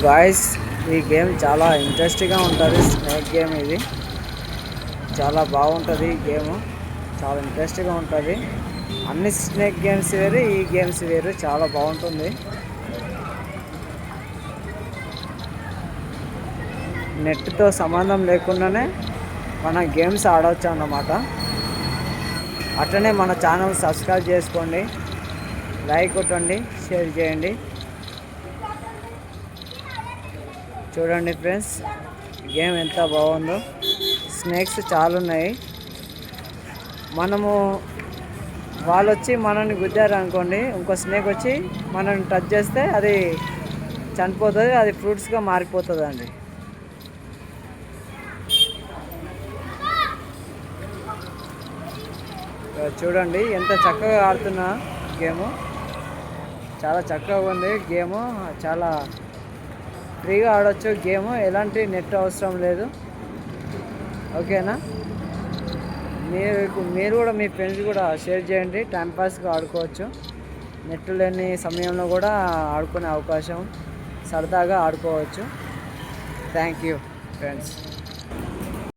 Guys, ఈ game చాలా ఇంట్రెస్టింగ్గా ఉంటుంది. స్నేక్ గేమ్ ఇది చాలా బాగుంటుంది. ఈ గేమ్ చాలా ఇంట్రెస్టింగ్గా ఉంటుంది. అన్ని స్నేక్ గేమ్స్ వేరు, ఈ గేమ్స్ వేరు. చాలా బాగుంటుంది. నెట్తో సంబంధం లేకుండానే మన గేమ్స్ ఆడవచ్చు అన్నమాట. అట్లనే మన ఛానల్ సబ్స్క్రైబ్ చేసుకోండి, లైక్ కొట్టండి, షేర్ చేయండి. చూడండి ఫ్రెండ్స్, గేమ్ ఎంత బాగుందో. స్నేక్స్ చాలా ఉన్నాయి. వాళ్ళు వచ్చి మనల్ని గుద్దారు అనుకోండి, ఇంకో స్నేక్ వచ్చి మనల్ని టచ్ చేస్తే అది చనిపోతుంది, అది ఫ్రూట్స్గా మారిపోతుంది అండి. చూడండి ఎంత చక్కగా ఆడుతున్నా గేము. చాలా చక్కగా ఉంది గేము. చాలా ఫ్రీగా ఆడవచ్చు గేము. ఎలాంటి నెట్ అవసరం లేదు. ఓకేనా? మీరు కూడా మీ ఫ్రెండ్స్ కూడా షేర్ చేయండి. టైంపాస్గా ఆడుకోవచ్చు. నెట్ లేని సమయంలో కూడా ఆడుకునే అవకాశం, సరదాగా ఆడుకోవచ్చు. Thank you friends.